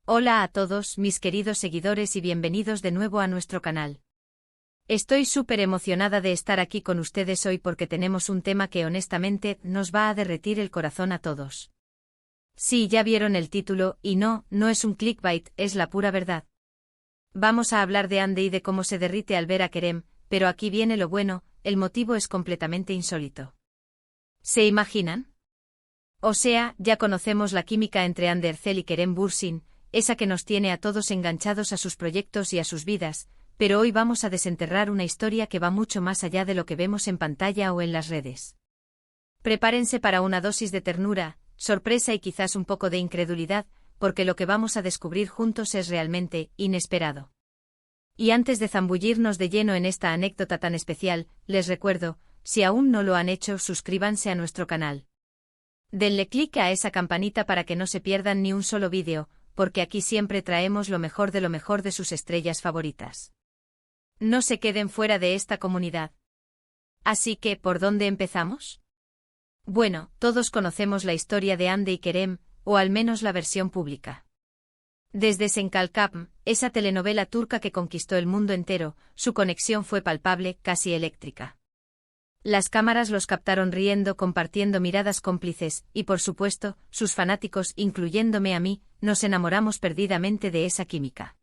Hola a todos mis queridos seguidores y bienvenidos de nuevo a nuestro canal. Estoy súper emocionada de estar aquí con ustedes hoy porque tenemos un tema que honestamente nos va a derretir el corazón a todos. Sí, ya vieron el título, y no es un clickbait, es la pura verdad. Vamos a hablar de Ande y de cómo se derrite al ver a Kerem, pero aquí viene lo bueno, el motivo es completamente insólito. ¿Se imaginan? O sea, ya conocemos la química entre Hande Erçel y Kerem Bürsin, esa que nos tiene a todos enganchados a sus proyectos y a sus vidas, pero hoy vamos a desenterrar una historia que va mucho más allá de lo que vemos en pantalla o en las redes. Prepárense para una dosis de ternura, sorpresa y quizás un poco de incredulidad, porque lo que vamos a descubrir juntos es realmente inesperado. Y antes de zambullirnos de lleno en esta anécdota tan especial, les recuerdo, si aún no lo han hecho, suscríbanse a nuestro canal. Denle clic a esa campanita para que no se pierdan ni un solo vídeo, porque aquí siempre traemos lo mejor de sus estrellas favoritas. No se queden fuera de esta comunidad. Así que, ¿por dónde empezamos? Bueno, todos conocemos la historia de Hande y Kerem, o al menos la versión pública. Desde Senkalkapm, esa telenovela turca que conquistó el mundo entero, su conexión fue palpable, casi eléctrica. Las cámaras los captaron riendo, compartiendo miradas cómplices, y por supuesto, sus fanáticos, incluyéndome a mí, nos enamoramos perdidamente de esa química.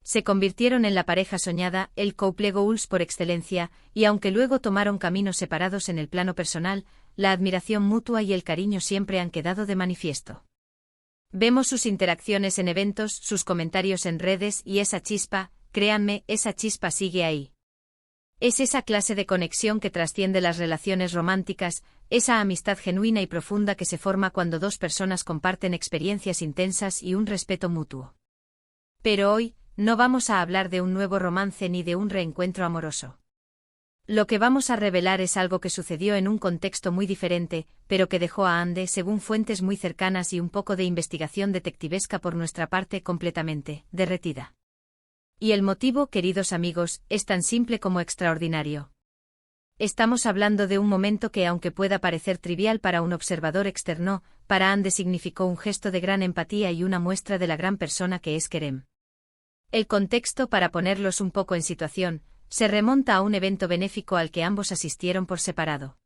Se convirtieron en la pareja soñada, el couple goals por excelencia, y aunque luego tomaron caminos separados en el plano personal, la admiración mutua y el cariño siempre han quedado de manifiesto. Vemos sus interacciones en eventos, sus comentarios en redes y esa chispa, créanme, esa chispa sigue ahí. Es esa clase de conexión que trasciende las relaciones románticas, esa amistad genuina y profunda que se forma cuando dos personas comparten experiencias intensas y un respeto mutuo. Pero hoy, no vamos a hablar de un nuevo romance ni de un reencuentro amoroso. Lo que vamos a revelar es algo que sucedió en un contexto muy diferente, pero que dejó a Hande, según fuentes muy cercanas y un poco de investigación detectivesca por nuestra parte, completamente derretida. Y el motivo, queridos amigos, es tan simple como extraordinario. Estamos hablando de un momento que, aunque pueda parecer trivial para un observador externo, para Hande significó un gesto de gran empatía y una muestra de la gran persona que es Kerem. El contexto, para ponerlos un poco en situación, se remonta a un evento benéfico al que ambos asistieron por separado.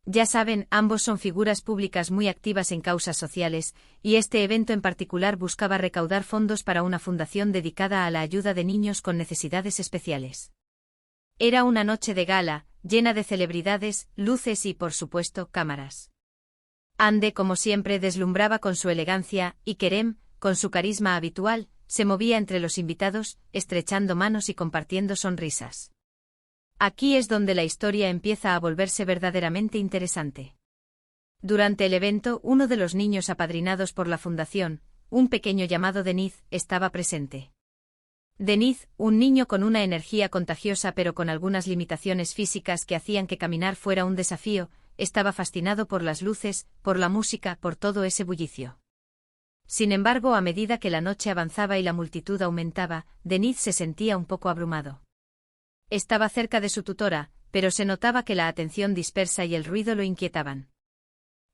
Ya saben, ambos son figuras públicas muy activas en causas sociales, y este evento en particular buscaba recaudar fondos para una fundación dedicada a la ayuda de niños con necesidades especiales. Era una noche de gala, llena de celebridades, luces y, por supuesto, cámaras. Hande, como siempre, deslumbraba con su elegancia, y Kerem, con su carisma habitual, se movía entre los invitados, estrechando manos y compartiendo sonrisas. Aquí es donde la historia empieza a volverse verdaderamente interesante. Durante el evento, uno de los niños apadrinados por la fundación, un pequeño llamado Deniz, estaba presente. Deniz, un niño con una energía contagiosa pero con algunas limitaciones físicas que hacían que caminar fuera un desafío, estaba fascinado por las luces, por la música, por todo ese bullicio. Sin embargo, a medida que la noche avanzaba y la multitud aumentaba, Deniz se sentía un poco abrumado. Estaba cerca de su tutora, pero se notaba que la atención dispersa y el ruido lo inquietaban.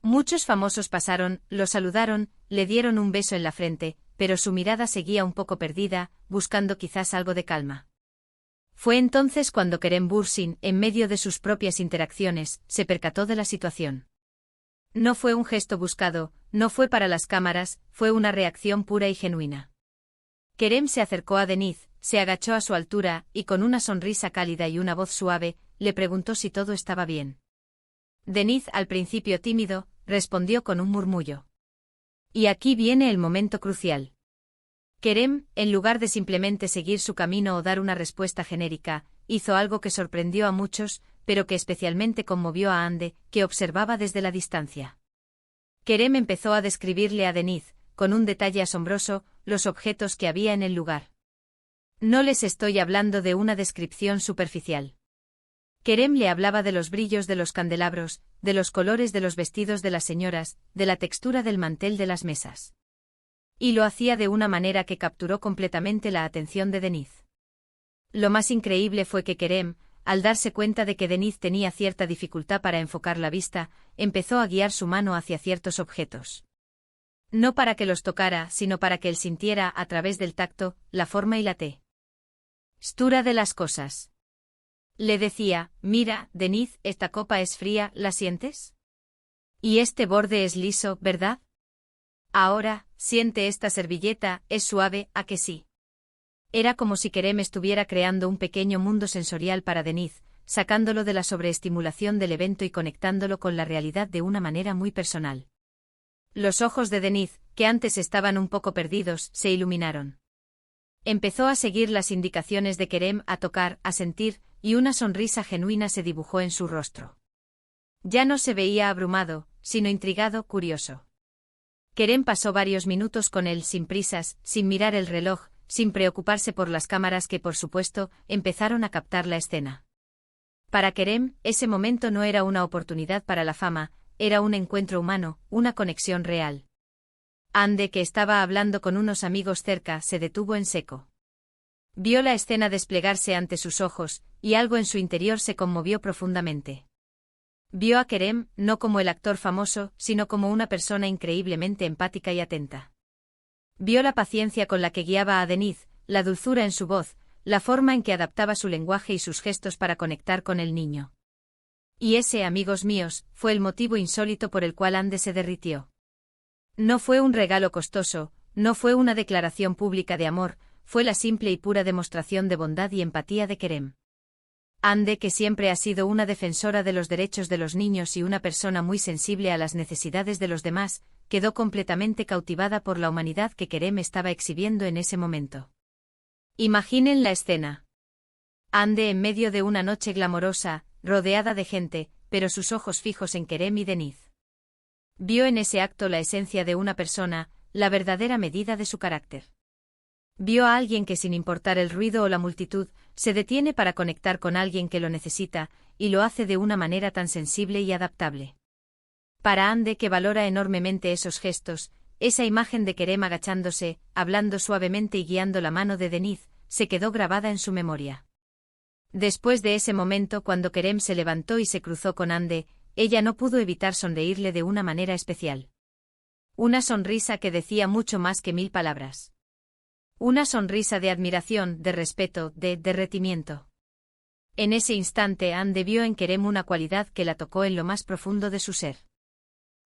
Muchos famosos pasaron, lo saludaron, le dieron un beso en la frente, pero su mirada seguía un poco perdida, buscando quizás algo de calma. Fue entonces cuando Kerem Bürsin, en medio de sus propias interacciones, se percató de la situación. No fue un gesto buscado, no fue para las cámaras, fue una reacción pura y genuina. Kerem se acercó a Deniz, se agachó a su altura, y con una sonrisa cálida y una voz suave, le preguntó si todo estaba bien. Deniz, al principio tímido, respondió con un murmullo. Y aquí viene el momento crucial. Kerem, en lugar de simplemente seguir su camino o dar una respuesta genérica, hizo algo que sorprendió a muchos, pero que especialmente conmovió a Hande, que observaba desde la distancia. Kerem empezó a describirle a Deniz, con un detalle asombroso, los objetos que había en el lugar. No les estoy hablando de una descripción superficial. Kerem le hablaba de los brillos de los candelabros, de los colores de los vestidos de las señoras, de la textura del mantel de las mesas. Y lo hacía de una manera que capturó completamente la atención de Deniz. Lo más increíble fue que Kerem, al darse cuenta de que Deniz tenía cierta dificultad para enfocar la vista, empezó a guiar su mano hacia ciertos objetos. No para que los tocara, sino para que él sintiera, a través del tacto, la forma y la textura de las cosas. Le decía, mira, Denise, esta copa es fría, ¿la sientes? Y este borde es liso, ¿verdad? Ahora, siente esta servilleta, es suave, ¿a que sí? Era como si Kerem estuviera creando un pequeño mundo sensorial para Denise, sacándolo de la sobreestimulación del evento y conectándolo con la realidad de una manera muy personal. Los ojos de Denise, que antes estaban un poco perdidos, se iluminaron. Empezó a seguir las indicaciones de Kerem, a tocar, a sentir, y una sonrisa genuina se dibujó en su rostro. Ya no se veía abrumado, sino intrigado, curioso. Kerem pasó varios minutos con él sin prisas, sin mirar el reloj, sin preocuparse por las cámaras que, por supuesto, empezaron a captar la escena. Para Kerem, ese momento no era una oportunidad para la fama, era un encuentro humano, una conexión real. Ande, que estaba hablando con unos amigos cerca, se detuvo en seco. Vio la escena desplegarse ante sus ojos, y algo en su interior se conmovió profundamente. Vio a Kerem, no como el actor famoso, sino como una persona increíblemente empática y atenta. Vio la paciencia con la que guiaba a Denise, la dulzura en su voz, la forma en que adaptaba su lenguaje y sus gestos para conectar con el niño. Y ese, amigos míos, fue el motivo insólito por el cual Ande se derritió. No fue un regalo costoso, no fue una declaración pública de amor, fue la simple y pura demostración de bondad y empatía de Kerem. Ande, que siempre ha sido una defensora de los derechos de los niños y una persona muy sensible a las necesidades de los demás, quedó completamente cautivada por la humanidad que Kerem estaba exhibiendo en ese momento. Imaginen la escena. Ande en medio de una noche glamorosa, rodeada de gente, pero sus ojos fijos en Kerem y Denise. Vio en ese acto la esencia de una persona, la verdadera medida de su carácter. Vio a alguien que, sin importar el ruido o la multitud, se detiene para conectar con alguien que lo necesita, y lo hace de una manera tan sensible y adaptable. Para Ande, que valora enormemente esos gestos, esa imagen de Kerem agachándose, hablando suavemente y guiando la mano de Denise, se quedó grabada en su memoria. Después de ese momento, cuando Kerem se levantó y se cruzó con Ande, ella no pudo evitar sonreírle de una manera especial. Una sonrisa que decía mucho más que 1000 palabras. Una sonrisa de admiración, de respeto, de derretimiento. En ese instante Ande vio en Kerem una cualidad que la tocó en lo más profundo de su ser.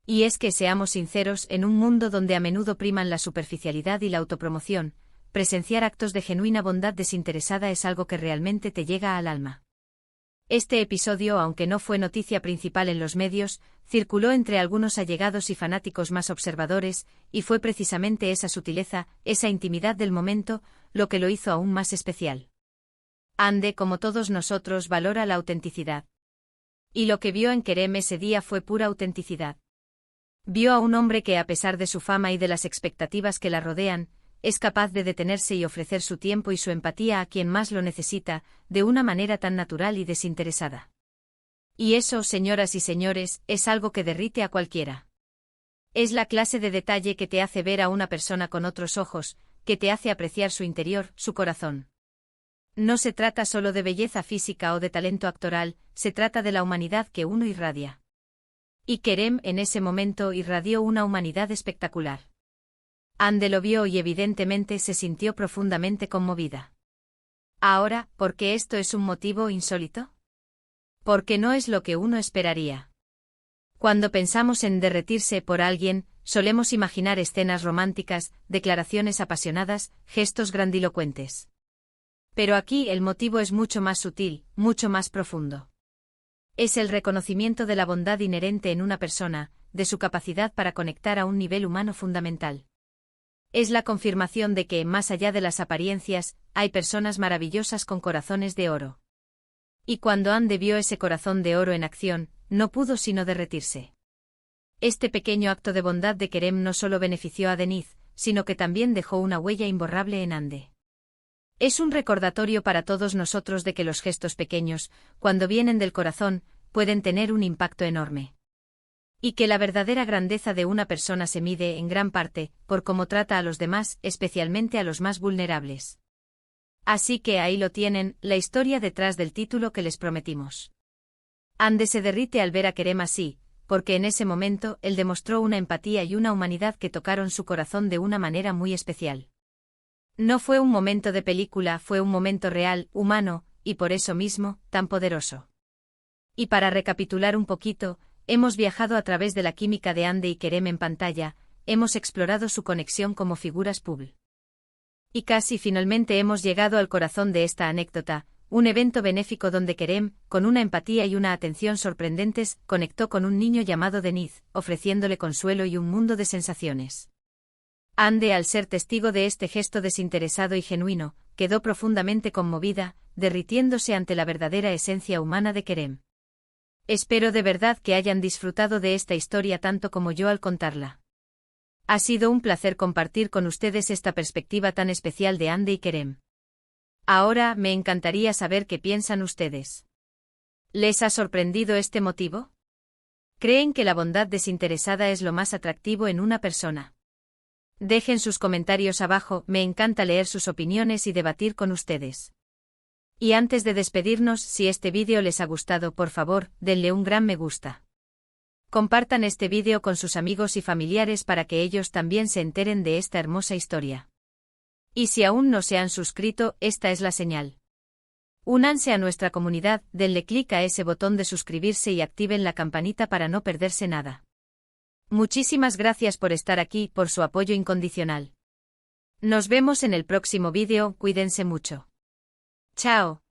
Y es que, seamos sinceros, en un mundo donde a menudo priman la superficialidad y la autopromoción, presenciar actos de genuina bondad desinteresada es algo que realmente te llega al alma. Este episodio, aunque no fue noticia principal en los medios, circuló entre algunos allegados y fanáticos más observadores, y fue precisamente esa sutileza, esa intimidad del momento, lo que lo hizo aún más especial. Ande, como todos nosotros, valora la autenticidad. Y lo que vio en Kerem ese día fue pura autenticidad. Vio a un hombre que, a pesar de su fama y de las expectativas que la rodean, es capaz de detenerse y ofrecer su tiempo y su empatía a quien más lo necesita, de una manera tan natural y desinteresada. Y eso, señoras y señores, es algo que derrite a cualquiera. Es la clase de detalle que te hace ver a una persona con otros ojos, que te hace apreciar su interior, su corazón. No se trata solo de belleza física o de talento actoral, se trata de la humanidad que uno irradia. Y Kerem en ese momento irradió una humanidad espectacular. Ande lo vio y evidentemente se sintió profundamente conmovida. Ahora, ¿por qué esto es un motivo insólito? Porque no es lo que uno esperaría. Cuando pensamos en derretirse por alguien, solemos imaginar escenas románticas, declaraciones apasionadas, gestos grandilocuentes. Pero aquí el motivo es mucho más sutil, mucho más profundo. Es el reconocimiento de la bondad inherente en una persona, de su capacidad para conectar a un nivel humano fundamental. Es la confirmación de que, más allá de las apariencias, hay personas maravillosas con corazones de oro. Y cuando Ande vio ese corazón de oro en acción, no pudo sino derretirse. Este pequeño acto de bondad de Kerem no solo benefició a Denise, sino que también dejó una huella imborrable en Ande. Es un recordatorio para todos nosotros de que los gestos pequeños, cuando vienen del corazón, pueden tener un impacto enorme. Y que la verdadera grandeza de una persona se mide, en gran parte, por cómo trata a los demás, especialmente a los más vulnerables. Así que ahí lo tienen, la historia detrás del título que les prometimos. Ande se derrite al ver a Kerem así, porque en ese momento él demostró una empatía y una humanidad que tocaron su corazón de una manera muy especial. No fue un momento de película, fue un momento real, humano, y por eso mismo, tan poderoso. Y para recapitular un poquito, hemos viajado a través de la química de Ande y Kerem en pantalla, hemos explorado su conexión como figuras públicas. Y casi finalmente hemos llegado al corazón de esta anécdota, un evento benéfico donde Kerem, con una empatía y una atención sorprendentes, conectó con un niño llamado Deniz, ofreciéndole consuelo y un mundo de sensaciones. Ande, al ser testigo de este gesto desinteresado y genuino, quedó profundamente conmovida, derritiéndose ante la verdadera esencia humana de Kerem. Espero de verdad que hayan disfrutado de esta historia tanto como yo al contarla. Ha sido un placer compartir con ustedes esta perspectiva tan especial de Ande y Kerem. Ahora me encantaría saber qué piensan ustedes. ¿Les ha sorprendido este motivo? ¿Creen que la bondad desinteresada es lo más atractivo en una persona? Dejen sus comentarios abajo, me encanta leer sus opiniones y debatir con ustedes. Y antes de despedirnos, si este vídeo les ha gustado, por favor, denle un gran me gusta. Compartan este vídeo con sus amigos y familiares para que ellos también se enteren de esta hermosa historia. Y si aún no se han suscrito, esta es la señal. Únanse a nuestra comunidad, denle clic a ese botón de suscribirse y activen la campanita para no perderse nada. Muchísimas gracias por estar aquí, por su apoyo incondicional. Nos vemos en el próximo vídeo, cuídense mucho. Chao.